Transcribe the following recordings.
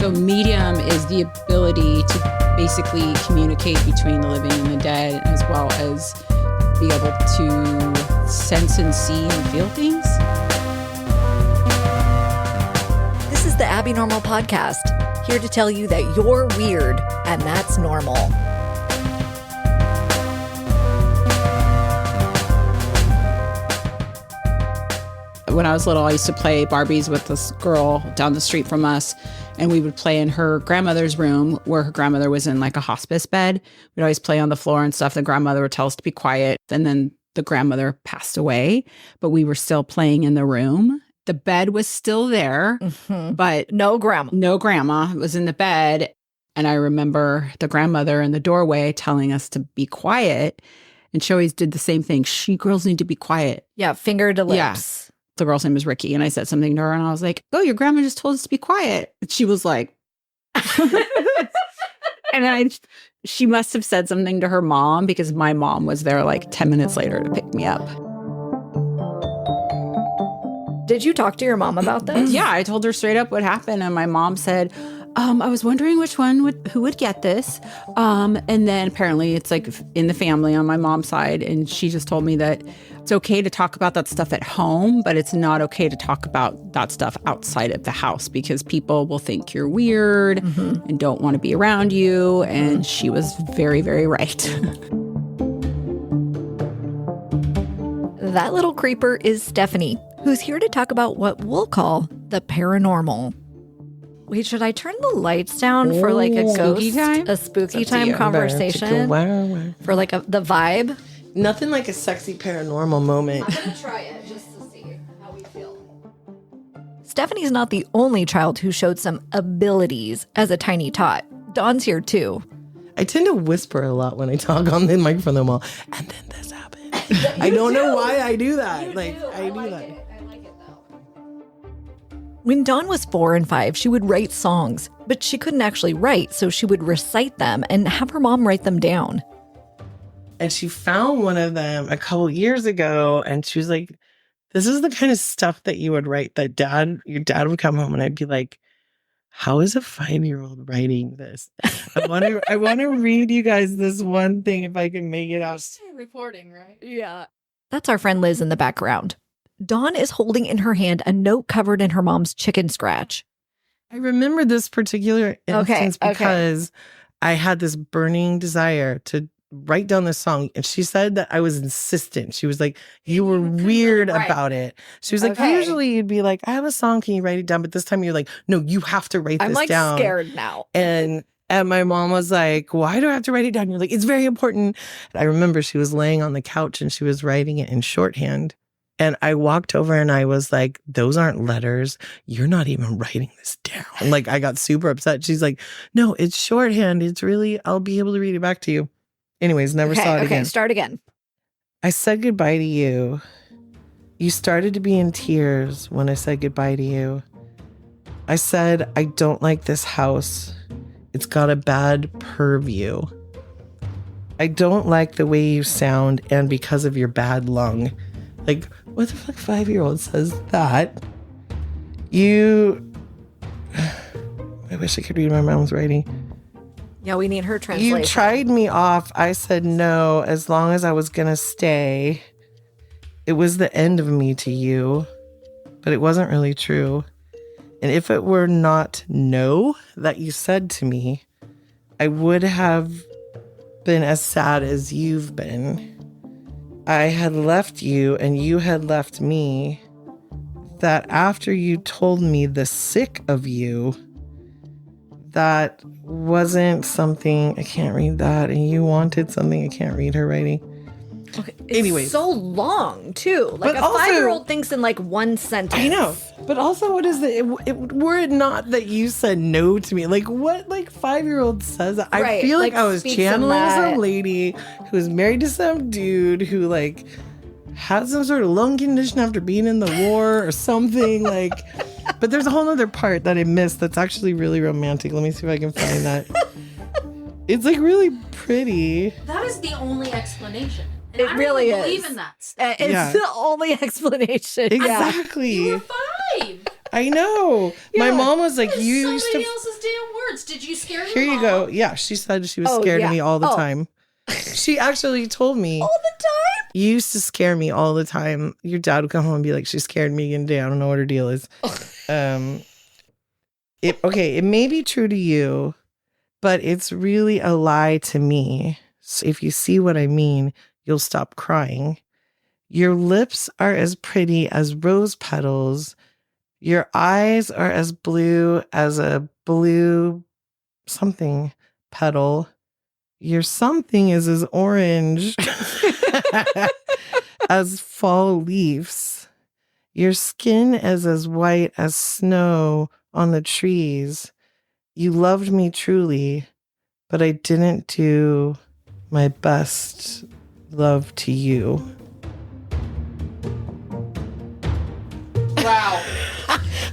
So medium is the ability to basically communicate between the living and the dead, as well as be able to sense and see and feel things. This is the Abbey Normal Podcast, here to tell you that you're weird and that's normal. When I was little, I used to play Barbies with this girl down the street from us, and we would play in her grandmother's room where her grandmother was in like a hospice bed. We'd always play on the floor and stuff. The grandmother would tell us to be quiet. And then the grandmother passed away, but we were still playing in the room. The bed was still there, but no grandma. No grandma was in the bed. And I remember the grandmother in the doorway telling us to be quiet. And she always did the same thing. Girls need to be quiet. Yeah, finger to lips. Yeah. The girl's name was Ricky. And I said something to her and I was like, oh, your grandma just told us to be quiet. And she was like, and she must have said something to her mom because my mom was there like 10 minutes later to pick me up. Did you talk to your mom about this? Yeah, I told her straight up what happened. And my mom said, I was wondering who would get this. And then apparently it's like in the family on my mom's side. And she just told me that it's okay to talk about that stuff at home, but it's not okay to talk about that stuff outside of the house because people will think you're weird and don't want to be around you. And she was very, very right. That little creeper is Stephanie, who's here to talk about what we'll call the paranormal. Wait, should I turn the lights down for like a spooky time? A spooky time conversation? For like the vibe? Nothing like a sexy paranormal moment. I'm going to try it just to see how we feel. Stephanie's not the only child who showed some abilities as a tiny tot. Dawn's here too. I tend to whisper a lot when I talk on the microphone. I'm all, and then this happened. I don't know why I do that. I do that. When Dawn was 4 and 5, she would write songs, but she couldn't actually write, so she would recite them and have her mom write them down. And she found one of them a couple years ago, and she was like, this is the kind of stuff that you would write that your dad would come home and I'd be like, how is a 5-year-old writing this? I want to read you guys this one thing if I can make it out. Reporting, right? Yeah. That's our friend Liz in the background. Dawn is holding in her hand a note covered in her mom's chicken scratch. I remember this particular instance because I had this burning desire to write down this song. And she said that I was insistent. She was like, you were weird about it. She was like, usually you'd be like, I have a song. Can you write it down? But this time you're like, no, you have to write this down. I'm scared now. And my mom was like, why do I have to write it down? You're like, it's very important. And I remember she was laying on the couch and she was writing it in shorthand. And I walked over and I was like, those aren't letters. You're not even writing this down. Like, I got super upset. She's like, no, it's shorthand. It's really, I'll be able to read it back to you. Anyways, never saw it again. Start again. I said goodbye to you. You started to be in tears when I said goodbye to you. I said, I don't like this house. It's got a bad purview. I don't like the way you sound and because of your bad lung. Like, what the fuck 5-year-old says that? I wish I could read my mom's writing. Yeah, we need her translation. You tried me off. I said no, as long as I was going to stay. It was the end of me to you, but it wasn't really true. And if it were not no that you said to me, I would have been as sad as you've been. I had left you and you had left me. That after you told me the sick of you, that wasn't something, I can't read that, and you wanted something, I can't read her writing. Okay. It's so long, too. Like, but a 5-year-old thinks in like one sentence. I know. But also, what is were it not that you said no to me? Like, what, like, 5-year-old says? I feel like I was channeling some lady who was married to some dude who, like, had some sort of lung condition after being in the war or something. Like, but there's a whole other part that I missed that's actually really romantic. Let me see if I can find that. It's, like, really pretty. That is the only explanation. And It really is. I believe in that. It's the only explanation. Exactly. You were 5. I know. My mom was like, It's you used somebody to. else's damn words. Did you scare your Here you mom? go. Yeah, she said she was Oh, scared yeah. of me all the Oh. time. She actually told me. All the time? You used to scare me all the time. Your dad would come home and be like, she scared me again today. I don't know what her deal is. It may be true to you, but it's really a lie to me. So if you see what I mean, you'll stop crying. Your lips are as pretty as rose petals. Your eyes are as blue as a blue something petal. Your something is as orange as fall leaves. Your skin is as white as snow on the trees. You loved me truly, but I didn't do my best love to you. Wow.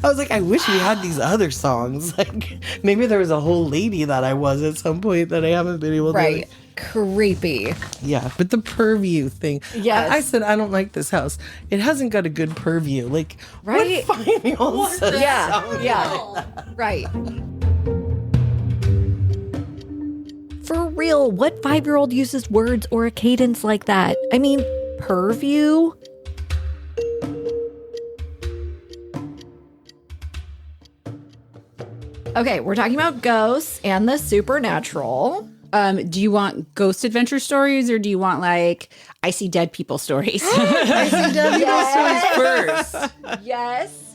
I was like, I wish we had these other songs. Like, maybe there was a whole lady that I was at some point that I haven't been able to. Right. Creepy. Yeah, but the purview thing. Yes. I said, I don't like this house. It hasn't got a good purview. Like, Right? What 5-year-old says Yeah. something Yeah. like that? Right. For real, what 5-year-old uses words or a cadence like that? I mean, purview? Okay, we're talking about ghosts and the supernatural. Do you want ghost adventure stories or do you want like I see dead people stories? I see dead people's stories first. Yes.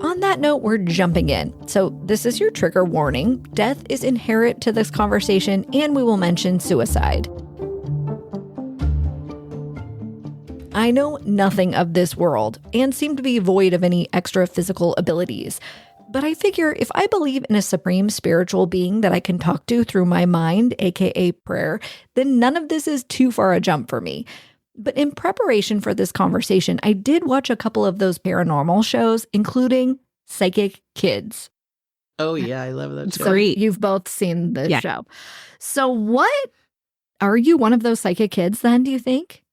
On that note, we're jumping in. So this is your trigger warning. Death is inherent to this conversation, and we will mention suicide. I know nothing of this world and seem to be void of any extra physical abilities. But I figure if I believe in a supreme spiritual being that I can talk to through my mind, aka prayer, then none of this is too far a jump for me. But in preparation for this conversation, I did watch a couple of those paranormal shows, including Psychic Kids. Oh, yeah, I love that show. So Great. you've both seen this Yeah. show. So what? Are you one of those psychic kids then, do you think?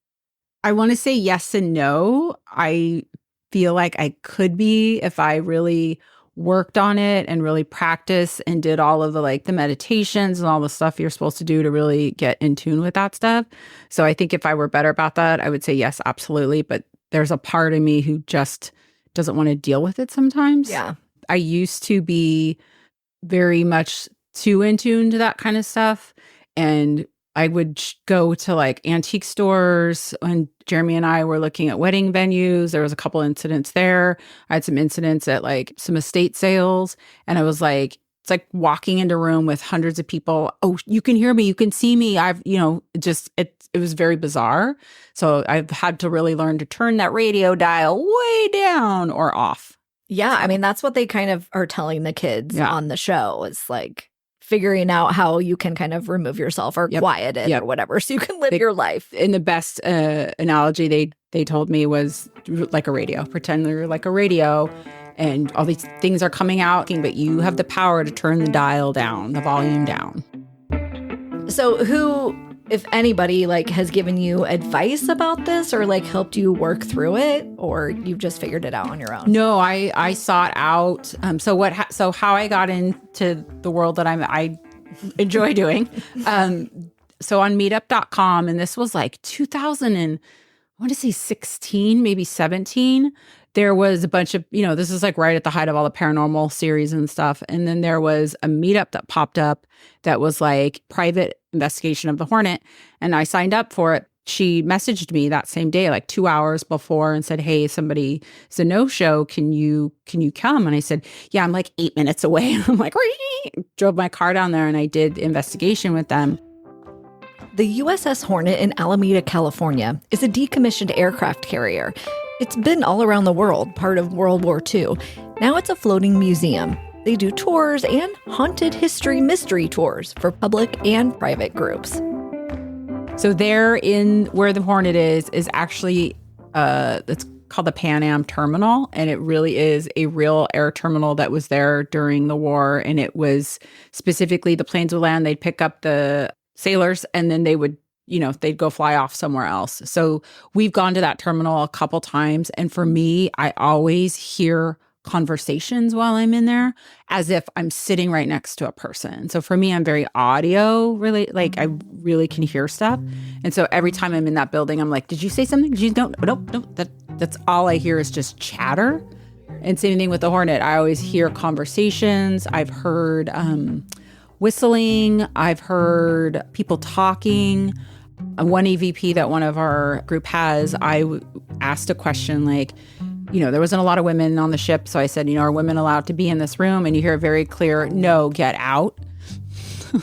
I want to say yes and no. I feel like I could be if I really worked on it and really practiced and did all of the meditations and all the stuff you're supposed to do to really get in tune with that stuff. So I think if I were better about that, I would say yes, absolutely. But there's a part of me who just doesn't want to deal with it sometimes. Yeah. I used to be very much too in tune to that kind of stuff. And I would go to like antique stores when Jeremy and I were looking at wedding venues. There was a couple incidents there. I had some incidents at like some estate sales. And I was like, it's like walking into a room with hundreds of people. Oh, you can hear me. You can see me. It was very bizarre. So I've had to really learn to turn that radio dial way down or off. Yeah. I mean, that's what they kind of are telling the kids Yeah. on the show is like figuring out how you can kind of remove yourself or Yep. quiet it Yep. or whatever so you can live They- your life. And the best analogy they told me was like a radio. Pretend you're like a radio and all these things are coming out, but you have the power to turn the dial down, the volume down. So who, if anybody, like has given you advice about this or like helped you work through it, or you've just figured it out on your own? No, I sought out. So how I got into the world that I enjoy doing. So on meetup.com, and this was like 2000 and I want to say 16, maybe 17. There was a bunch of, this is like right at the height of all the paranormal series and stuff. And then there was a meetup that popped up that was like private investigation of the Hornet. And I signed up for it. She messaged me that same day, like 2 hours before, and said, "Hey, somebody, it's a no-show. Can you come?" And I said, "Yeah, I'm like 8 minutes away." I'm like, drove my car down there and I did investigation with them. The USS Hornet in Alameda, California, is a decommissioned aircraft carrier. It's been all around the world, part of World War II. Now it's a floating museum. They do tours and haunted history mystery tours for public and private groups. So there in where the Hornet is actually, it's called the Pan Am Terminal. And it really is a real air terminal that was there during the war. And it was specifically the planes would land, they'd pick up the sailors and then they would they'd go fly off somewhere else. So we've gone to that terminal a couple times. And for me, I always hear conversations while I'm in there as if I'm sitting right next to a person. So for me, I'm very audio really, like I really can hear stuff. And so every time I'm in that building, I'm like, did you say something? Did you don't, nope. That's all I hear is just chatter. And same thing with the Hornet. I always hear conversations. I've heard whistling. I've heard people talking. One EVP that one of our group has, I asked a question like, there wasn't a lot of women on the ship. So I said, are women allowed to be in this room? And you hear a very clear, no, get out.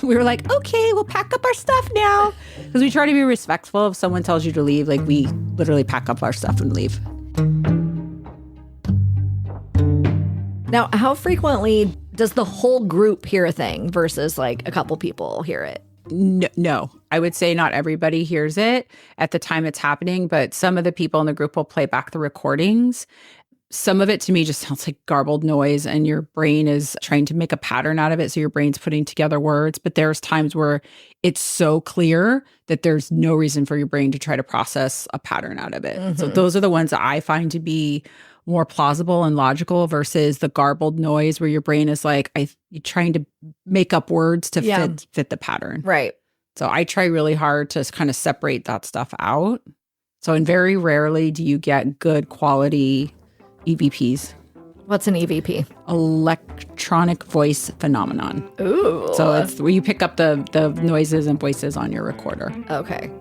We were like, okay, we'll pack up our stuff now. Because we try to be respectful. If someone tells you to leave, like we literally pack up our stuff and leave. Now, how frequently does the whole group hear a thing versus like a couple people hear it? No, I would say not everybody hears it at the time it's happening, but some of the people in the group will play back the recordings. Some of it to me just sounds like garbled noise and your brain is trying to make a pattern out of it. So your brain's putting together words, but there's times where it's so clear that there's no reason for your brain to try to process a pattern out of it. Mm-hmm. So those are the ones that I find to be more plausible and logical versus the garbled noise where your brain is like, you're trying to make up words to fit the pattern. Right. So I try really hard to kind of separate that stuff out. So, and very rarely do you get good quality EVPs. What's an EVP? Electronic voice phenomenon. Ooh. So it's where you pick up the noises and voices on your recorder. Okay.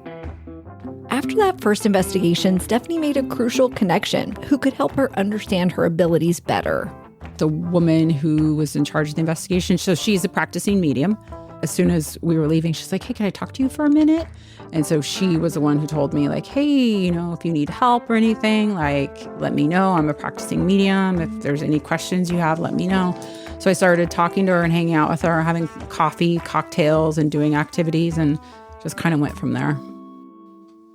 After that first investigation, Stephanie made a crucial connection who could help her understand her abilities better. The woman who was in charge of the investigation, so she's a practicing medium. As soon as we were leaving, she's like, hey, can I talk to you for a minute? And so she was the one who told me like, hey, if you need help or anything, like, let me know. I'm a practicing medium. If there's any questions you have, let me know. So I started talking to her and hanging out with her, having coffee, cocktails, and doing activities, and just kind of went from there.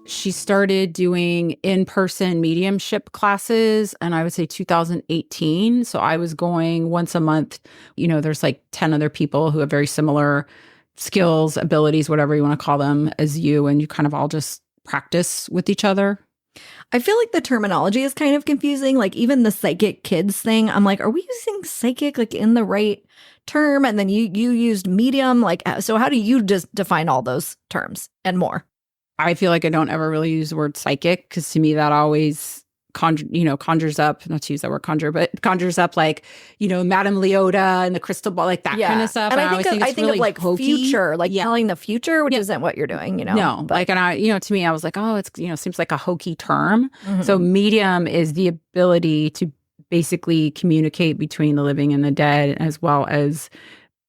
She started doing in-person mediumship classes, and I would say 2018. So I was going once a month. There's like 10 other people who have very similar skills, abilities, whatever you want to call them, as you, and you kind of all just practice with each other. I feel like the terminology is kind of confusing. Like even the psychic kids thing, I'm like, are we using psychic like in the right term? And then you used medium. Like, so how do you just define all those terms and more? I feel like I don't ever really use the word psychic because to me that always conjures up, not to use that word conjure, but conjures up like, Madame Leota and the crystal ball, like that kind of stuff. And I think really of like hokey. future, like telling the future, which isn't what you're doing, No, but, like, and I, to me, I was like, oh, it's, seems like a hokey term. Mm-hmm. So medium is the ability to basically communicate between the living and the dead, as well as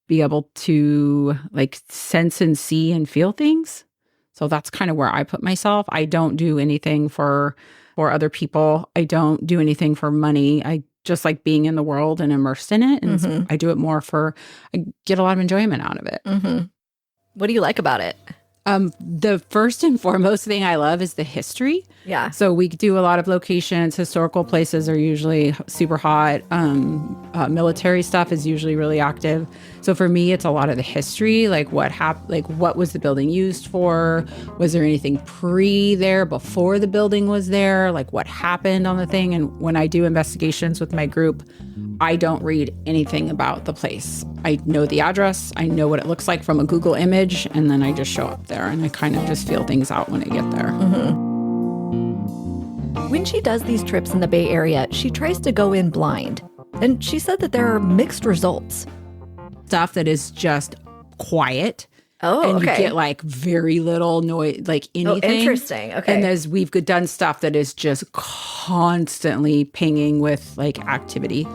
be able to like sense and see and feel things. So that's kind of where I put myself. I don't do anything for other people. I don't do anything for money. I just like being in the world and immersed in it. And so I do it more I get a lot of enjoyment out of it. Mm-hmm. What do you like about it? The first and foremost thing I love is the history. Yeah. So we do a lot of locations. Historical places are usually super hot. Military stuff is usually really active. So for me, it's a lot of the history, like what happened, like what was the building used for? Was there anything there before the building was there? Like what happened on the thing? And when I do investigations with my group, I don't read anything about the place. I know the address. I know what it looks like from a Google image, and then I just show up there and I kind of just feel things out when I get there. Mm-hmm. When she does these trips in the Bay Area, she tries to go in blind. And she said that there are mixed results. Stuff that is just quiet. Oh, and okay. you get like very little noise, like anything. Oh, interesting. Okay. And as we've done stuff that is just constantly pinging with like activity.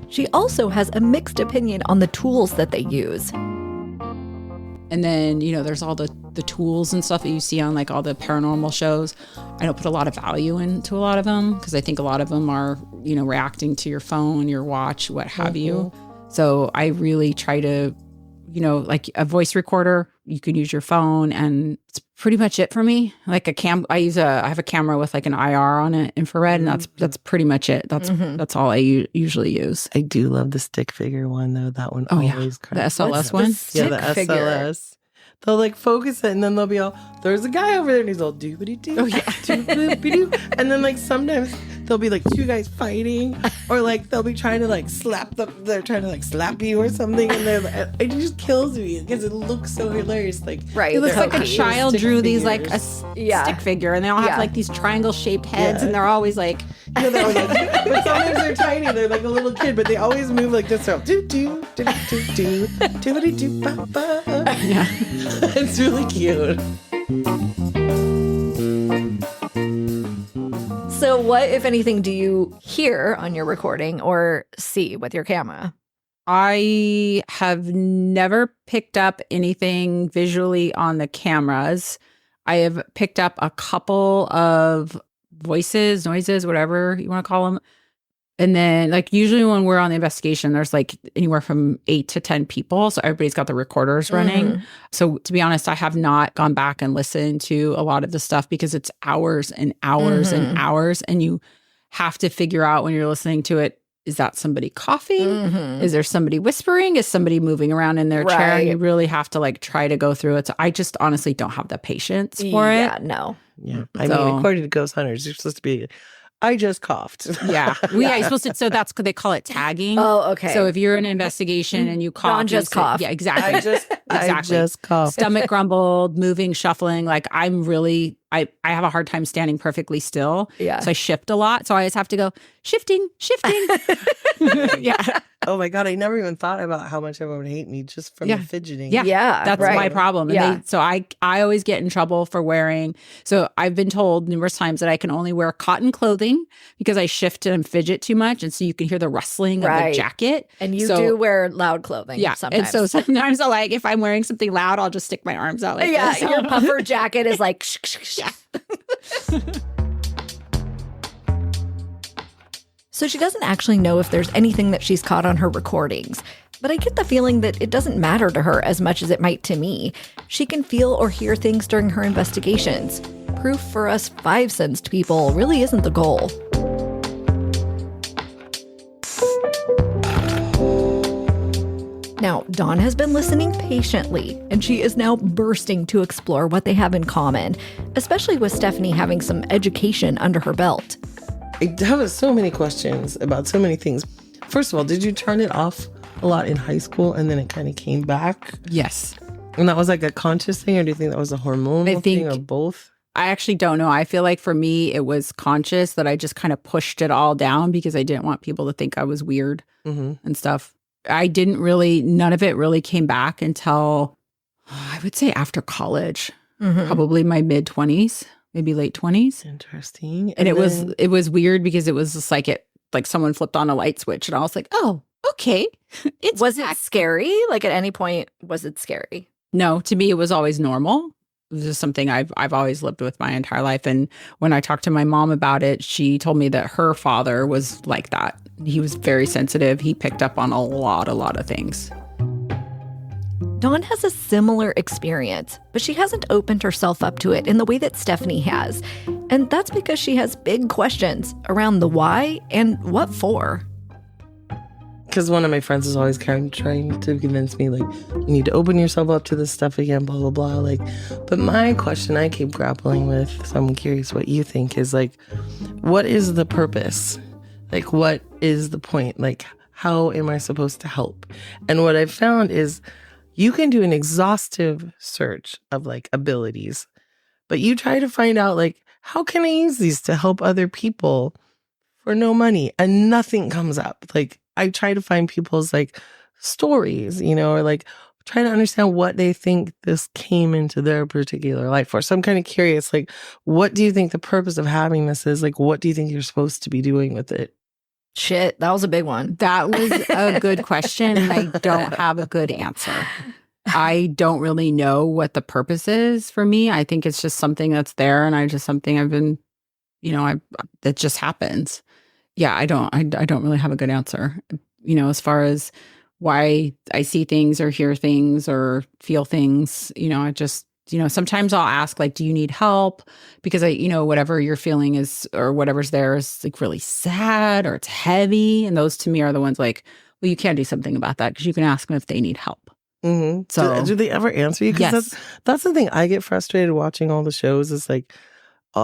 She also has a mixed opinion on the tools that they use. And then, there's all the tools and stuff that you see on like all the paranormal shows. I don't put a lot of value into a lot of them because I think a lot of them are, reacting to your phone, your watch, what have you. So I really try to, like a voice recorder, you can use your phone, and it's pretty much it for me. Like I have a camera with like an IR on it, infrared, and that's pretty much it. That's all I usually use. I do love the stick figure one though. That one always the SLS one. The SLS. they'll like focus it, and then they'll be all, there's a guy over there, and he's all doobity doo, doobity doo, and then like sometimes there'll be like two guys fighting, or like they'll be trying to like they're trying to like slap you or something, and it just kills me because it looks so hilarious. Like Right. It looks they're like a cookies. child drew these like a Yeah. stick figure, and they all have Yeah. like these triangle shaped heads, Yeah. and they're always like, but sometimes they're tiny. They're like a little kid, but they always move like this. So do do do do do doobity doo ba ba. yeah. It's really cute. So what, if anything, do you hear on your recording or see with your camera? I have never picked up anything visually on the cameras. I have picked up a couple of voices, noises, whatever you want to call them. And then, like, usually when we're on the investigation, there's like anywhere from 8 to 10 people. So everybody's got the recorders running. So to be honest, I have not gone back and listened to a lot of the stuff because it's hours and hours and hours. And you have to figure out when you're listening to it, is that somebody coughing? Is there somebody whispering? Is somebody moving around in their chair? And you really have to like try to go through it. So I just honestly don't have the patience for it. Yeah, no. Yeah, I mean, according to Ghost Hunters, you're supposed to be, I just coughed. Yeah. You're supposed to, so that's what they call it tagging. Oh, okay. So if you're in an investigation and you cough. Don just coughed. Yeah, exactly. I just coughed. Stomach grumbled, moving, shuffling. Like I'm really, I have a hard time standing perfectly still. Yeah. So I shift a lot. So I always have to go shifting. Yeah. Oh my God, I never even thought about how much everyone would hate me just from the fidgeting. Yeah. Yeah, That's right. my problem. And Yeah. so I always get in trouble for wearing. So I've been told numerous times that I can only wear cotton clothing because I shift and fidget too much. And so you can hear the rustling of the jacket. And you do wear loud clothing sometimes. And so sometimes I like, if I'm wearing something loud, I'll just stick my arms out like this. your puffer jacket is like So she doesn't actually know if there's anything that she's caught on her recordings. But I get the feeling that it doesn't matter to her as much as it might to me. She can feel or hear things during her investigations. Proof for us five-sensed people really isn't the goal. Now, Dawn has been listening patiently, and she is now bursting to explore what they have in common, especially with Stephanie having some education under her belt. I have so many questions about so many things. First of all, did you turn it off a lot in high school and then it kind of came back? Yes. And that was like a conscious thing, or do you think that was a hormonal thing, or both? I actually don't know. I feel like for me, it was conscious that I just kind of pushed it all down because I didn't want people to think I was weird and stuff. I didn't really, none of it really came back until I would say after college, probably my mid 20s, maybe late 20s. Interesting. And it was weird because it was just like like someone flipped on a light switch and I was like, oh, okay. Was it scary? Like at any point, was it scary? No, to me, it was always normal. It was just something I've always lived with my entire life. And when I talked to my mom about it, she told me that her father was like that. He was very sensitive. He picked up on a lot of things. Dawn has a similar experience, but she hasn't opened herself up to it in the way that Stephanie has. And that's because she has big questions around the why and what for. Because one of my friends is always kind of trying to convince me, like, you need to open yourself up to this stuff again, blah, blah, blah. Like, but my question I keep grappling with, so I'm curious what you think, is like, what is the purpose? Like, what is the point? Like, how am I supposed to help? And what I've found is you can do an exhaustive search of like abilities, but you try to find out, like, how can I use these to help other people for no money? And nothing comes up. Like, I try to find people's like stories, or like try to understand what they think this came into their particular life for. So I'm kind of curious, like, what do you think the purpose of having this is? Like, what do you think you're supposed to be doing with it? Shit, that was a big one. That was a good question, and I don't have a good answer. I don't really know what the purpose is for me. I think it's just something that's there, and something I've been, that just happens. Yeah, I don't really have a good answer. As far as why I see things or hear things or feel things, I just, sometimes I'll ask, like, do you need help? Because whatever you're feeling is, or whatever's there is like really sad or it's heavy. And those to me are the ones like, well, you can do something about that because you can ask them if they need help. Mm-hmm. So do they ever answer you? Because yes. that's the thing. I get frustrated watching all the shows. Is like,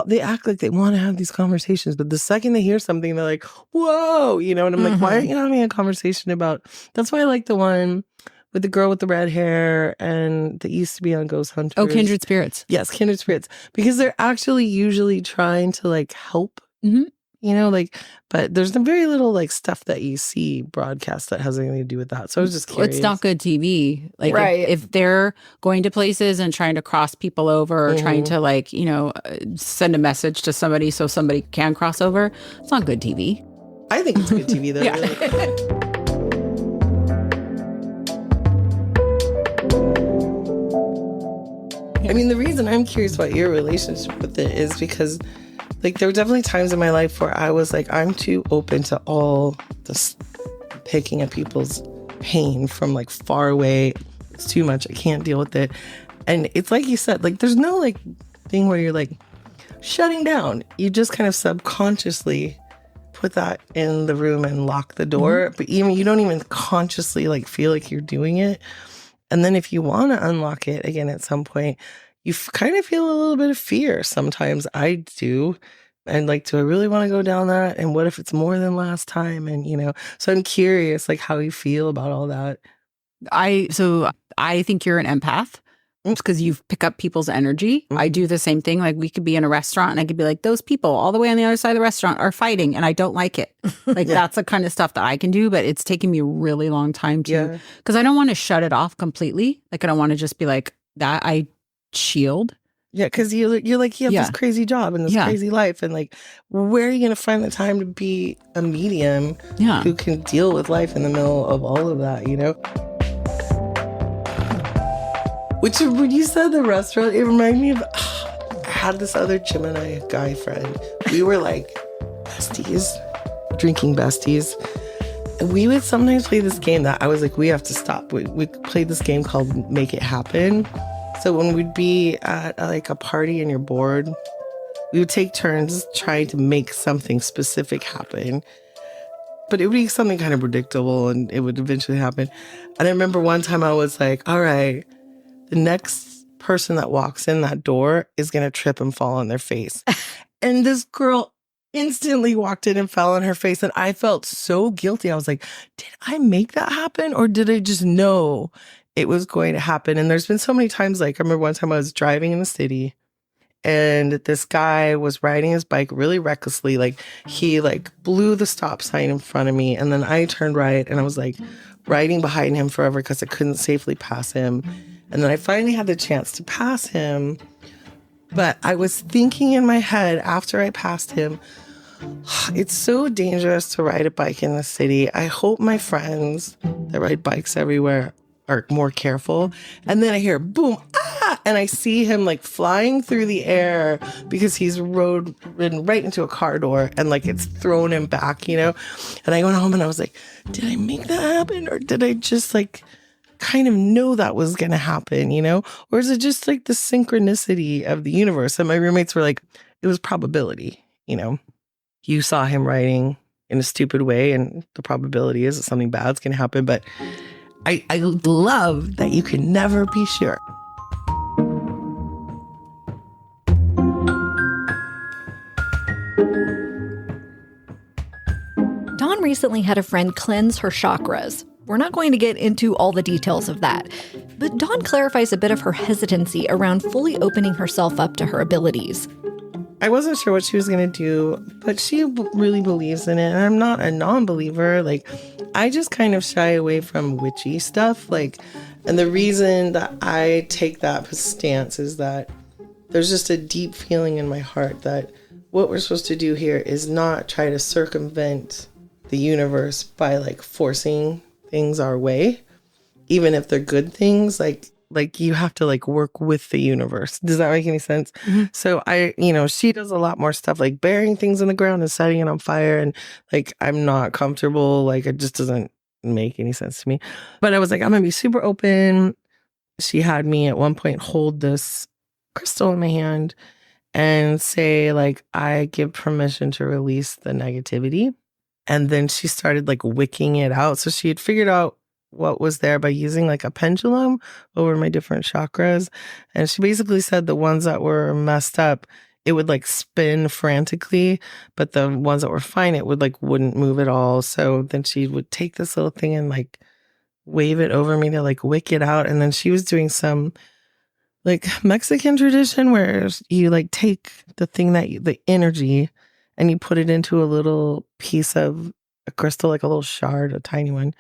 they act like they want to have these conversations, but the second they hear something, they're like, whoa, you know, and I'm like, why aren't you having a conversation about, that's why I like the one with the girl with the red hair and that used to be on Ghost Hunters. Oh, Kindred Spirits. Yes, Kindred Spirits, because they're actually usually trying to like help, Mm-hmm. you know, like, but there's very little like stuff that you see broadcast that has anything to do with that. So I was just curious. It's not good TV. Like Right. if they're going to places and trying to cross people over or trying to like, you know, send a message to somebody so somebody can cross over, it's not good TV. I think it's good TV though. Yeah. I mean, the reason I'm curious about your relationship with it is because, like, there were definitely times in my life where I was like, I'm too open to all this picking at people's pain from like far away. It's too much. I can't deal with it. And it's like you said, like, there's no like thing where you're like shutting down. You just kind of subconsciously put that in the room and lock the door. But even you don't even consciously like feel like you're doing it. And then if you want to unlock it again at some point, you kind of feel a little bit of fear. Sometimes I do. And like, do I really want to go down that? And what if it's more than last time? And, you know, so I'm curious, like, how you feel about all that. I think you're an empath because you pick up people's energy. I do the same thing. Like we could be in a restaurant and I could be like, those people all the way on the other side of the restaurant are fighting and I don't like it. Like that's the kind of stuff that I can do, but it's taken me a really long time to, because I don't want to shut it off completely. Like I don't want to just be like that. I shield. Yeah, because you're like, you have this crazy job and this crazy life. And like, where are you going to find the time to be a medium who can deal with life in the middle of all of that, you know? Which, when you said the restaurant, it reminded me of, I had this other Gemini guy friend. We were like besties, drinking besties. And we would sometimes play this game that I was like, we have to stop. We played this game called Make It Happen. So when we'd be at like a party and you're bored, we would take turns trying to make something specific happen. But it would be something kind of predictable and it would eventually happen. And I remember one time I was like, all right, the next person that walks in that door is going to trip and fall on their face. And this girl instantly walked in and fell on her face. And I felt so guilty. I was like, did I make that happen? Or did I just know it was going to happen? And there's been so many times, like I remember one time I was driving in the city and this guy was riding his bike really recklessly. Like he like blew the stop sign in front of me. And then I turned right and I was like riding behind him forever because I couldn't safely pass him. And then I finally had the chance to pass him. But I was thinking in my head after I passed him, it's so dangerous to ride a bike in the city. I hope my friends that ride bikes everywhere are more careful. And then I hear boom, and I see him like flying through the air because he's ridden right into a car door and like it's thrown him back, you know? And I went home and I was like, did I make that happen? Or did I just like kind of know that was going to happen, you know? Or is it just like the synchronicity of the universe? And my roommates were like, it was probability, you know? You saw him riding in a stupid way and the probability is that something bad's going to happen. But I love that you can never be sure. Dawn recently had a friend cleanse her chakras. We're not going to get into all the details of that, but Dawn clarifies a bit of her hesitancy around fully opening herself up to her abilities. I wasn't sure what she was going to do, but she really believes in it. And I'm not a non-believer. Like, I just kind of shy away from witchy stuff. Like, and the reason that I take that stance is that there's just a deep feeling in my heart that what we're supposed to do here is not try to circumvent the universe by like forcing things our way, even if they're good things. Like you have to like work with the universe. Does that make any sense? Mm-hmm. So she does a lot more stuff like burying things in the ground and setting it on fire. And like, I'm not comfortable. Like it just doesn't make any sense to me. But I was like, I'm going to be super open. She had me at one point hold this crystal in my hand and say like, I give permission to release the negativity. And then she started like wicking it out. So she had figured out what was there by using like a pendulum over my different chakras. And she basically said the ones that were messed up, it would like spin frantically, but the ones that were fine, it would like wouldn't move at all. So then she would take this little thing and like wave it over me to like wick it out. And then she was doing some like Mexican tradition where you like take the thing the energy, and you put it into a little piece of a crystal, like a little shard, a tiny one,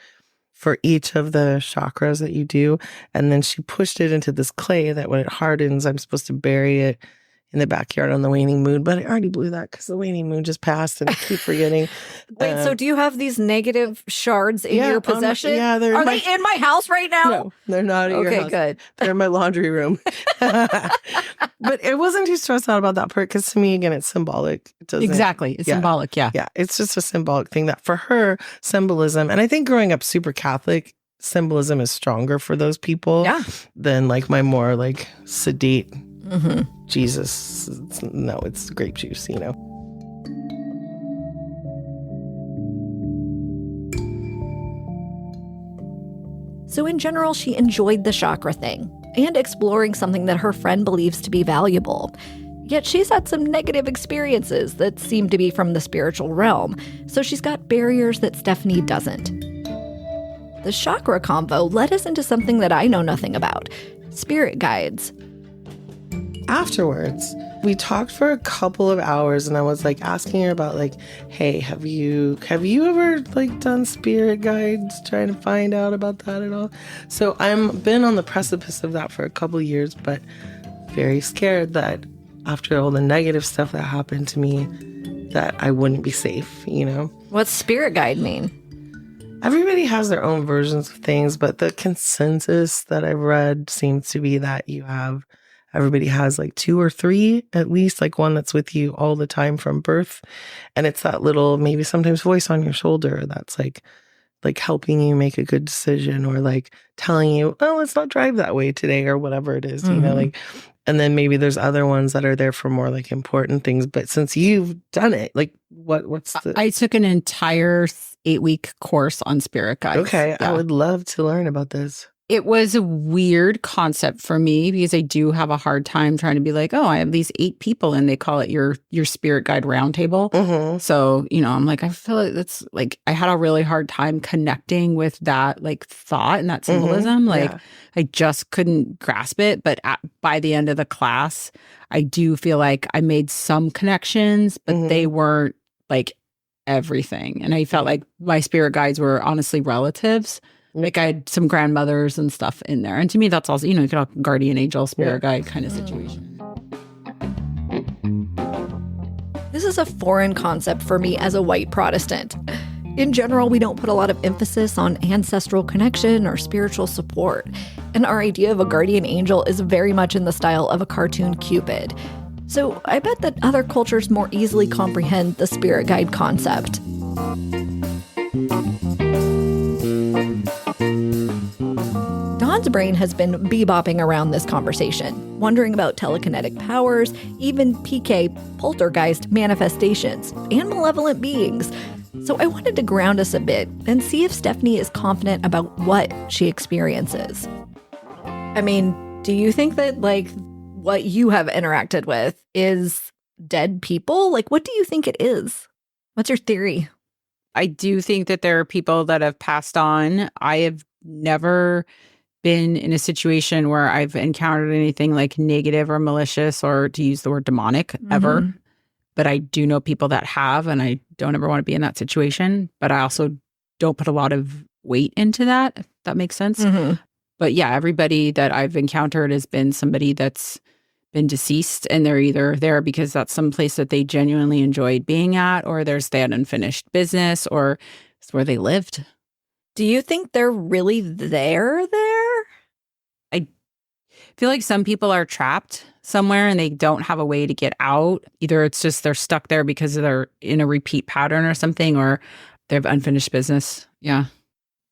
for each of the chakras that you do. And then she pushed it into this clay that when it hardens, I'm supposed to bury it in the backyard on the waning moon. But I already blew that because the waning moon just passed and I keep forgetting. Wait, so do you have these negative shards in your possession? Are they in my house right now? No, they're not in your house. Okay, good. They're in my laundry room. But it wasn't too stressed out about that part because to me, again, it's symbolic. It doesn't, Exactly. It's symbolic. Yeah. Yeah. It's just a symbolic thing that for her, symbolism, and I think growing up super Catholic, symbolism is stronger for those people than like my more like sedate Jesus. It's grape juice, you know. So in general, she enjoyed the chakra thing and exploring something that her friend believes to be valuable. Yet she's had some negative experiences that seem to be from the spiritual realm, so she's got barriers that Stephanie doesn't. The chakra convo led us into something that I know nothing about: spirit guides. Afterwards, we talked for a couple of hours and I was like asking her about like, hey, have you ever like done spirit guides, trying to find out about that at all? So I've been on the precipice of that for a couple of years, but very scared that after all the negative stuff that happened to me, that I wouldn't be safe, you know? What's spirit guide mean? Everybody has their own versions of things, but the consensus that I've read seems to be that everybody has like 2 or 3, at least, like one that's with you all the time from birth. And it's that little, maybe sometimes voice on your shoulder that's like helping you make a good decision, or like telling you, oh, let's not drive that way today, or whatever it is, you know, like, and then maybe there's other ones that are there for more like important things. But since you've done it, like what's the... I took an entire 8-week course on spirit guides. Okay. Yeah. I would love to learn about this. It was a weird concept for me because I do have a hard time trying to be like, oh, I have these 8 people and they call it your spirit guide roundtable. So, you know, I'm like, I feel like that's like, I had a really hard time connecting with that like thought and that symbolism. Like I just couldn't grasp it. But by the end of the class, I do feel like I made some connections, but they weren't like everything. And I felt like my spirit guides were honestly relatives. Like I had some grandmothers and stuff in there. And to me, that's also, you know, you could have a guardian angel, spirit guide kind of situation. This is a foreign concept for me as a white Protestant. In general, we don't put a lot of emphasis on ancestral connection or spiritual support. And our idea of a guardian angel is very much in the style of a cartoon Cupid. So I bet that other cultures more easily comprehend the spirit guide concept. Dawn's brain has been bebopping around this conversation, wondering about telekinetic powers, even PK, poltergeist manifestations, and malevolent beings. So I wanted to ground us a bit and see if Stephanie is confident about what she experiences. I mean, do you think that, like, what you have interacted with is dead people? Like, what do you think it is? What's your theory? I do think that there are people that have passed on. I have never been in a situation where I've encountered anything like negative or malicious, or to use the word demonic, ever. But I do know people that have, and I don't ever want to be in that situation. But I also don't put a lot of weight into that, if that makes sense. But yeah, everybody that I've encountered has been somebody that's been deceased, and they're either there because that's some place that they genuinely enjoyed being at, or they had unfinished business, or it's where they lived. Do you think they're really there? I feel like some people are trapped somewhere and they don't have a way to get out. Either it's just they're stuck there because they're in a repeat pattern or something, or they have unfinished business. Yeah.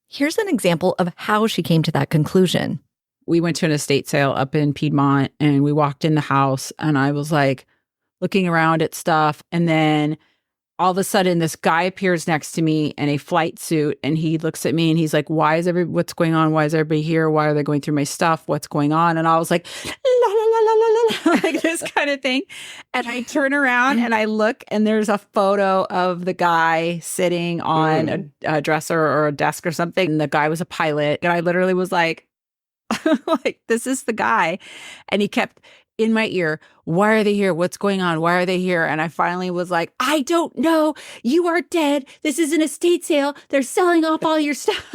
Here's an example of how she came to that conclusion. We went to an estate sale up in Piedmont and we walked in the house and I was like looking around at stuff. And then all of a sudden this guy appears next to me in a flight suit, and he looks at me and he's like, what's going on? Why is everybody here? Why are they going through my stuff? What's going on? And I was like, la, la, la, la, la, la, like this kind of thing. And I turn around and I look, and there's a photo of the guy sitting on a dresser or a desk or something. And the guy was a pilot. And I literally was like, like, this is the guy. And he kept in my ear, why are they here? What's going on? Why are they here? And I finally was like, I don't know. You are dead. This is an estate sale. They're selling off all your stuff.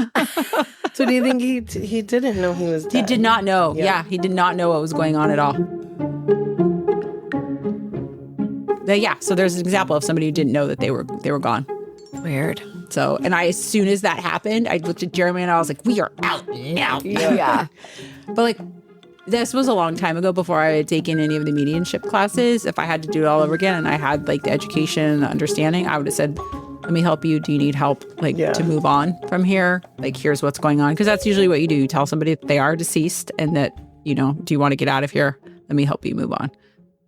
So do you think he didn't know he was dead? He did not know. Yeah, he did not know what was going on at all. Yeah, so there's an example of somebody who didn't know that they were gone. Weird. So, and as soon as that happened, I looked at Jeremy and I was like, we are out now. Yeah. But like, this was a long time ago before I had taken any of the mediumship classes. If I had to do it all over again and I had like the education and the understanding, I would have said, let me help you. Do you need help to move on from here? Like, here's what's going on. Because that's usually what you do. You tell somebody that they are deceased and that, do you want to get out of here? Let me help you move on.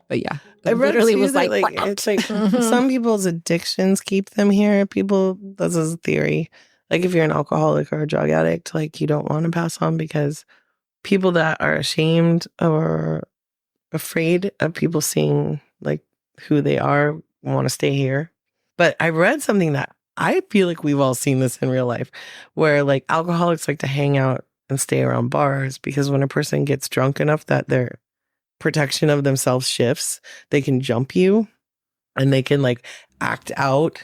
But yeah, I literally was like it's like some people's addictions keep them here. This is a theory. Like if you're an alcoholic or a drug addict, like you don't want to pass on because people that are ashamed or afraid of people seeing like who they are want to stay here. But I read something that I feel like we've all seen this in real life, where like alcoholics like to hang out and stay around bars because when a person gets drunk enough that their protection of themselves shifts, they can jump you and they can like act out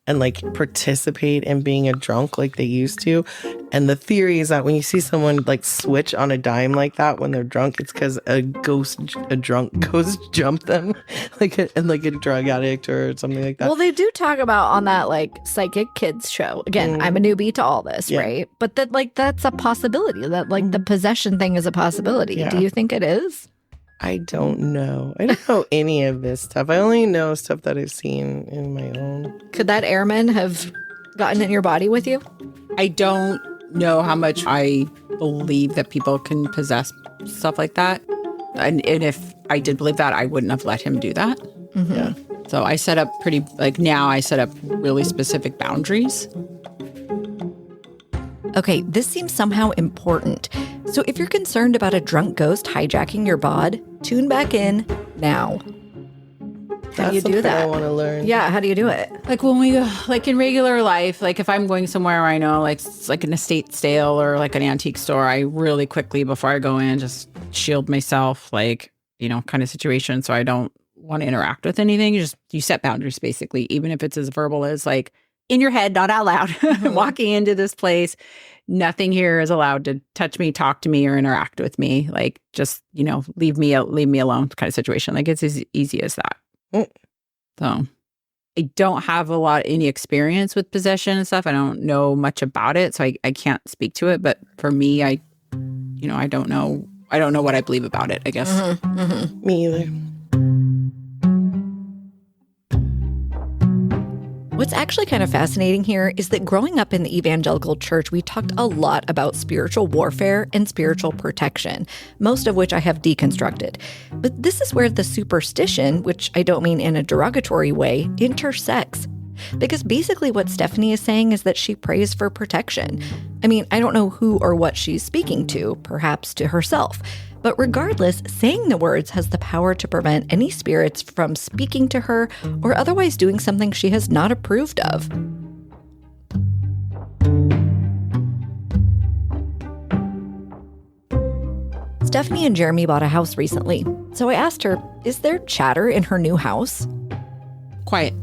and like participate in being a drunk like they used to. And the theory is that when you see someone like switch on a dime like that when they're drunk, it's because a drunk ghost jumped them like a drug addict or something like that. Well, they do talk about on that like psychic kids show. Again, I'm a newbie to all this, right? But that's a possibility. That like the possession thing is a possibility. Yeah. Do you think it is? I don't know. I don't know any of this stuff. I only know stuff that I've seen in my own. Could that airman have gotten in your body with you? I don't know how much I believe that people can possess stuff like that. And if I did believe that, I wouldn't have let him do that. Mm-hmm. Yeah. So I set up now I set up really specific boundaries. Okay, this seems somehow important. So if you're concerned about a drunk ghost hijacking your bod, tune back in now. How do you do that? I want to learn. Yeah, how do you do it? Like when we go, like in regular life, like if I'm going somewhere where I know like it's like an estate sale or like an antique store, I really quickly before I go in just shield myself, like, kind of situation. So I don't want to interact with anything. You set boundaries basically, even if it's as verbal as like in your head, not out loud, walking into this place. Nothing here is allowed to touch me, talk to me, or interact with me. Like, just, leave me alone kind of situation. Like, it's as easy as that. So I don't have any experience with possession and stuff. I don't know much about it, so I can't speak to it. But for me, I don't know what I believe about it, I guess. Me either. What's actually kind of fascinating here is that growing up in the evangelical church, we talked a lot about spiritual warfare and spiritual protection, most of which I have deconstructed. But this is where the superstition, which I don't mean in a derogatory way, intersects. Because basically what Stephanie is saying is that she prays for protection. I mean, I don't know who or what she's speaking to, perhaps to herself. But regardless, saying the words has the power to prevent any spirits from speaking to her or otherwise doing something she has not approved of. Stephanie and Jeremy bought a house recently, so I asked her, is there chatter in her new house? Quiet.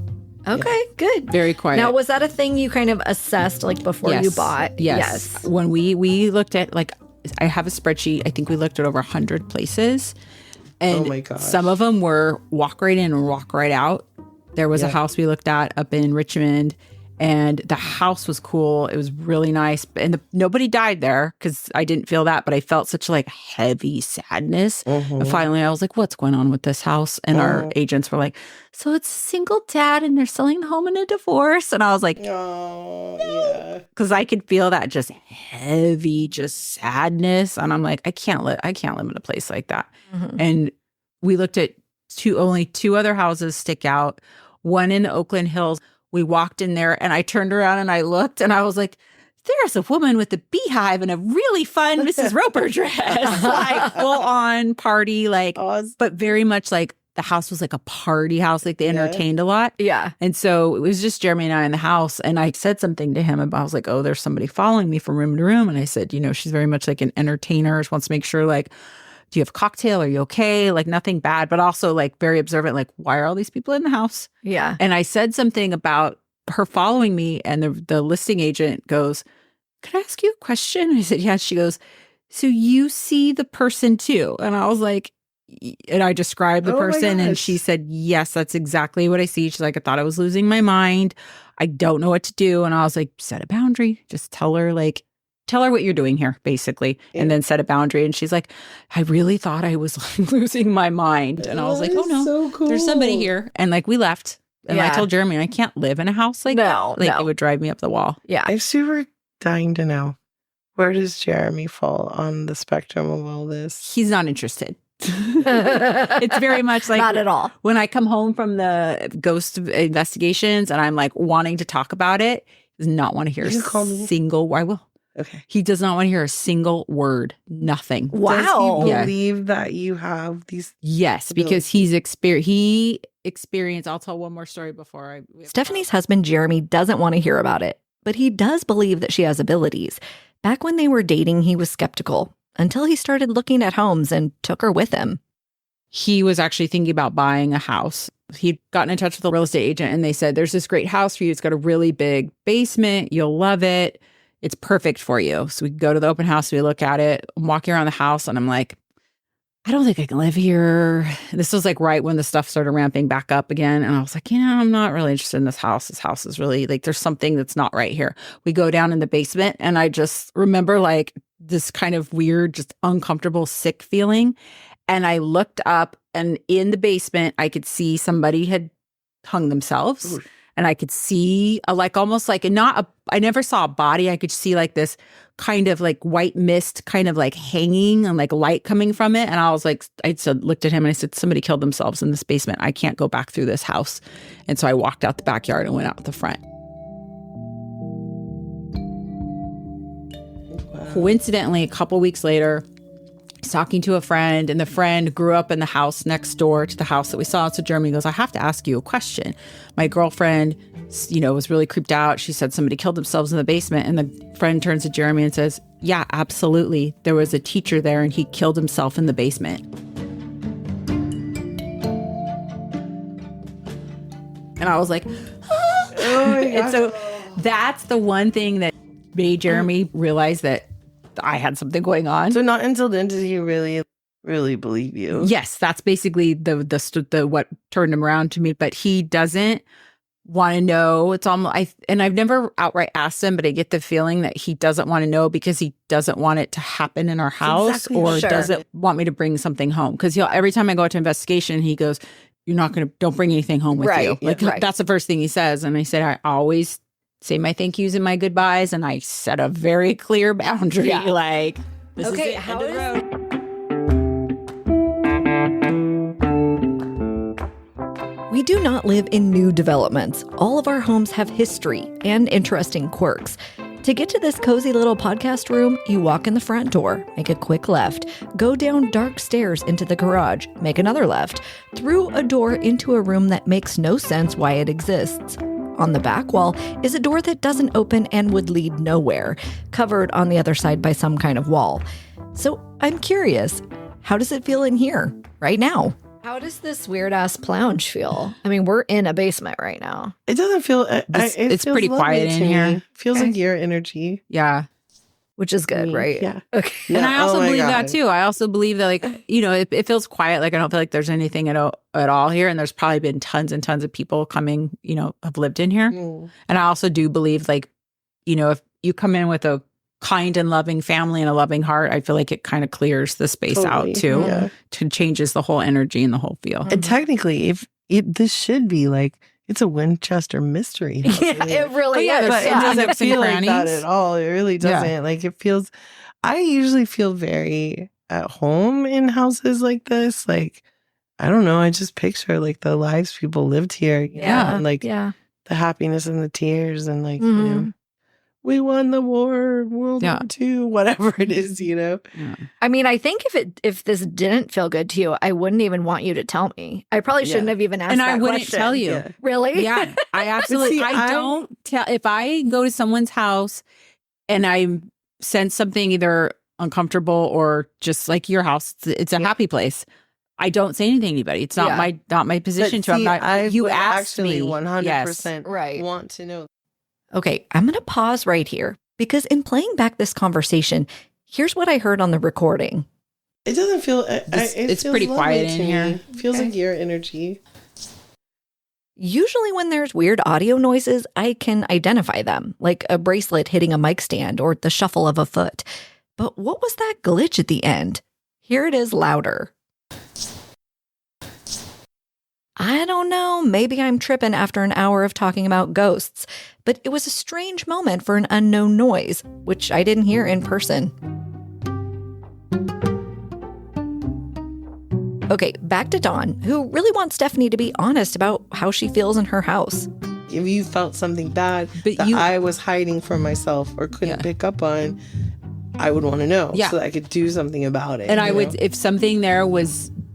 Okay, good. Very quiet. Now, was that a thing you kind of assessed like before you bought? Yes. When we looked at like, I have a spreadsheet. I think we looked at over 100 places. And oh my gosh. Some of them were walk right in and walk right out. There was a house we looked at up in Richmond, and the house was cool. It was really nice. And nobody died there because I didn't feel that, but I felt such like heavy sadness. And finally I was like, what's going on with this house? And our agents were like, so it's a single dad and they're selling the home in a divorce. And I was like, oh, yeah. Because I could feel that just heavy, just sadness. And I'm like, I can't live in a place like that. And we looked at only two other houses stick out. One in the Oakland Hills, We walked in there and I turned around and I looked and I was like, there's a woman with a beehive and a really fun Mrs. Roper dress, like full on party, like, but very much like the house was like a party house, like they entertained a lot. Yeah. And so it was just Jeremy and I in the house. And I said something to him about, I was like, oh, there's somebody following me from room to room. And I said, she's very much like an entertainer. She wants to make sure, like, do you have a cocktail? Are you okay? Like nothing bad, but also like very observant, like, why are all these people in the house? Yeah. And I said something about her following me, and the listing agent goes, can I ask you a question? I said, yeah. She goes, so you see the person too? And I was like, and I described the person, and she said, yes, that's exactly what I see. She's like, I thought I was losing my mind. I don't know what to do. And I was like, set a boundary. Just tell her what you're doing here, basically, and then set a boundary. And she's like, I really thought I was losing my mind. And I was like, oh no, so cool. There's somebody here. And like we left. And I told Jeremy, I can't live in a house like that. Like it would drive me up the wall. Yeah. I'm super dying to know, where does Jeremy fall on the spectrum of all this? He's not interested. It's very much like not at all. When I come home from the ghost investigations and I'm like wanting to talk about it, he does not want to hear a single. I will. Okay. He does not want to hear a single word. Nothing. Wow. Does he believe that you have these? Yes, because he experienced. I'll tell one more story before Stephanie's husband Jeremy doesn't want to hear about it, but he does believe that she has abilities. Back when they were dating, he was skeptical until he started looking at homes and took her with him. He was actually thinking about buying a house. He'd gotten in touch with a real estate agent and they said, there's this great house for you. It's got a really big basement. You'll love it. It's perfect for you. So we go to the open house. We look at it. I'm walking around the house and I'm like, I don't think I can live here. This was like right when the stuff started ramping back up again. And I was like, I'm not really interested in this house. This house is really like, there's something that's not right here. We go down in the basement and I just remember like this kind of weird, just uncomfortable, sick feeling. And I looked up and in the basement, I could see somebody had hung themselves. Ooh. And I could see almost like I never saw a body. I could see like this kind of like white mist kind of like hanging and like light coming from it. And I was like, looked at him and I said, somebody killed themselves in this basement. I can't go back through this house. And so I walked out the backyard and went out the front. Wow. Coincidentally, a couple weeks later, I was talking to a friend, and the friend grew up in the house next door to the house that we saw. So Jeremy goes, I have to ask you a question. My girlfriend, was really creeped out. She said somebody killed themselves in the basement. And the friend turns to Jeremy and says, yeah, absolutely. There was a teacher there and he killed himself in the basement. And I was like, oh my God. And so that's the one thing that made Jeremy realize that I had something going on. So not until then did he really believe you. Yes, that's basically the what turned him around to me. But he doesn't want to know. It's almost and I've never outright asked him, but I get the feeling that he doesn't want to know because he doesn't want it to happen in our house, or doesn't want me to bring something home. Because every time I go to investigation, he goes, don't bring anything home with you. Like that's the first thing he says. And I said, I always say my thank yous and my goodbyes, and I set a very clear boundary. Yeah. Like, this is it, end of the road. We do not live in new developments. All of our homes have history and interesting quirks. To get to this cozy little podcast room, you walk in the front door, make a quick left, go down dark stairs into the garage, make another left, through a door into a room that makes no sense why it exists. On the back wall is a door that doesn't open and would lead nowhere, covered on the other side by some kind of wall. So I'm curious, how does it feel in here right now? How does this weird-ass lounge feel? I mean, we're in a basement right now. It doesn't feel... it's pretty quiet in here. It feels like your energy. Yeah. Which is good, right? Yeah. Okay. And I also believe that too. I also believe that, like, it feels quiet. Like, I don't feel like there's anything at all here. And there's probably been tons and tons of people coming, have lived in here. Mm. And I also do believe, like, if you come in with a kind and loving family and a loving heart, I feel like it kind of clears the space out too. Yeah. To changes the whole energy and the whole feel. And technically, this should be like, it's a Winchester mystery house. Yeah, it really is. But it doesn't feel like that at all. It really doesn't. Yeah. Like, it feels, I usually feel very at home in houses like this. Like, I don't know. I just picture like the lives people lived here. Yeah. And like, the happiness and the tears and like, you know, we won the war, World War II, whatever it is, you know? Yeah. I mean, I think if this didn't feel good to you, I wouldn't even want you to tell me. I probably shouldn't have even asked And that I wouldn't question. tell you. Yeah. Really? Yeah, I absolutely. I don't tell. If I go to someone's house and I sense something either uncomfortable or just like your house, it's a happy place. I don't say anything to anybody. It's not my position But to. I'm see, not. I You would asked actually me. 100% Right. want to know. Okay, I'm going to pause right here because in playing back this conversation, here's what I heard on the recording. It doesn't feel. It's feels pretty lovely quiet to in me. here. It feels like your energy. Usually when there's weird audio noises, I can identify them, like a bracelet hitting a mic stand or the shuffle of a foot. But what was that glitch at the end? Here it is louder. I don't know, maybe I'm tripping after an hour of talking about ghosts, but it was a strange moment for an unknown noise, which I didn't hear in person. Okay, back to Dawn, who really wants Stephanie to be honest about how she feels in her house. If you felt something bad But that you- I was hiding from myself or couldn't pick up on, I would want to know so that I could do something about it. And I you would, know? if something there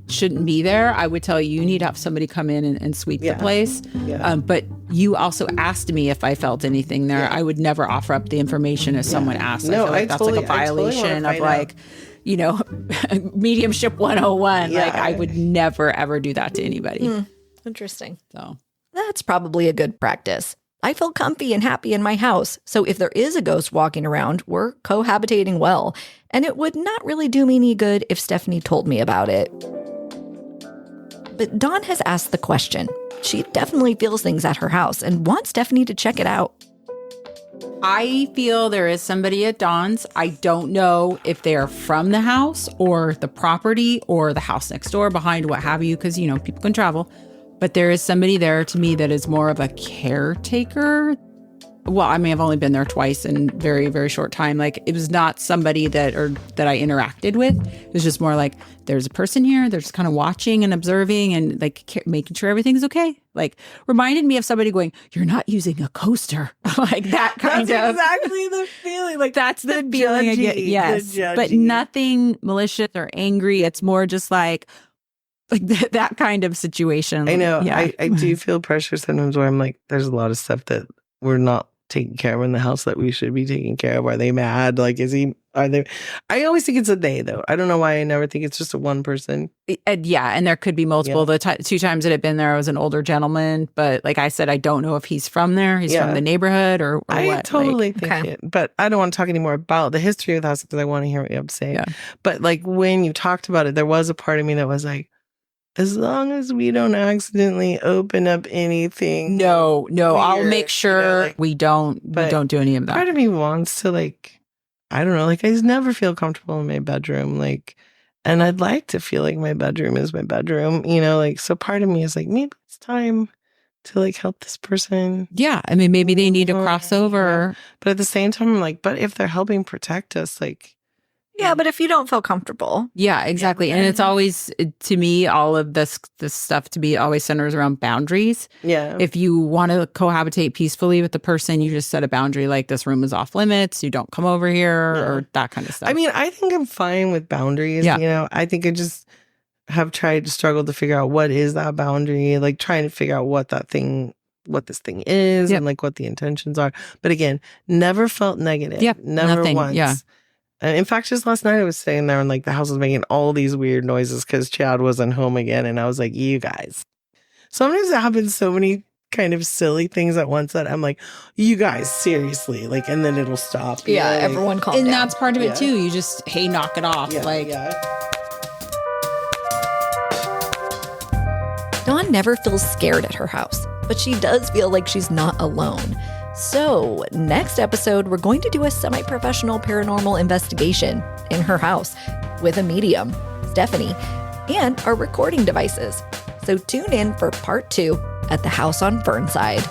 shouldn't be there, I would tell you need to have somebody come in and sweep the place. Yeah. But you also asked me if I felt anything there. Yeah. I would never offer up the information if someone asked. No, I feel like that's like a I totally wanna violation of find like, you know, mediumship 101. Yeah. Like I would never ever do that to anybody. Interesting. So That's probably a good practice. I feel comfy and happy in my house, so if there is a ghost walking around, we're cohabitating well, and it would not really do me any good if Stephanie told me about it. But Dawn has asked the question. She definitely feels things at her house and wants Stephanie to check it out. I feel there is somebody at Dawn's. I don't know if they are from the house or the property or the house next door, behind, what have you, because, you know, people can travel. But there is somebody there to me that is more of a caretaker. Well, I may have only been there twice in very, very short time. Like it was not somebody that I interacted with. It was just more like there's a person here. They're just kind of watching and observing and like making sure everything's okay. Like reminded me of somebody going, "You're not using a coaster," like that kind That's of. exactly the feeling. Like That's the feeling I get. judgy, Yes, the but judgy. nothing malicious or angry. It's more just like that kind of situation. I know. Yeah. I do feel pressure sometimes where I'm like, there's a lot of stuff that we're not taking care of in the house that we should be taking care of. Are they mad? Like, are they? I always think it's a they, though. I don't know why I never think it's just a one person. Yeah, and there could be multiple. The two times that I've been there, I was an older gentleman, but like I said, I don't know if he's from there. He's from the neighborhood or I what. totally like, think it. But I don't want to talk anymore about the history of the house because I want to hear what you have to say. Yeah. But like when you talked about it, there was a part of me that was like, as long as we don't accidentally open up anything. No, I'll weird, make sure like, we don't do any of that. Part of me wants to like, I don't know, like I just never feel comfortable in my bedroom. Like, and I'd like to feel like my bedroom is my bedroom, you know, like, so part of me is like, maybe it's time to like help this person. Yeah, I mean, maybe they need to cross over. But at the same time, I'm like, but if they're helping protect us, like, Yeah, but if you don't feel comfortable. Yeah, exactly. And it's always, to me, all of this stuff to be always centers around boundaries. yeah. If you want to cohabitate peacefully with the person, you just set a boundary like this room is off limits. You don't come over here or that kind of stuff. I mean, I think I'm fine with boundaries. Yeah. You know, I think I just have tried to struggle to figure out what is that boundary, like trying to figure out what this thing is and like what the intentions are. But again, never felt negative. Yep, Never nothing, once. yeah. And in fact, just last night I was sitting there and like the house was making all these weird noises because Chad wasn't home again. And I was like, you guys. Sometimes it happens so many kind of silly things at once that I'm like, you guys, seriously. Like, and then it'll stop. you Yeah, know, like- everyone calm and down. that's part of Yeah. it too. You just, hey, knock it off. Yeah, like, yeah. Dawn never feels scared at her house, but she does feel like she's not alone. So, next episode, we're going to do a semi-professional paranormal investigation in her house with a medium, Stephanie, and our recording devices. So tune in for part 2 at the house on Fernside.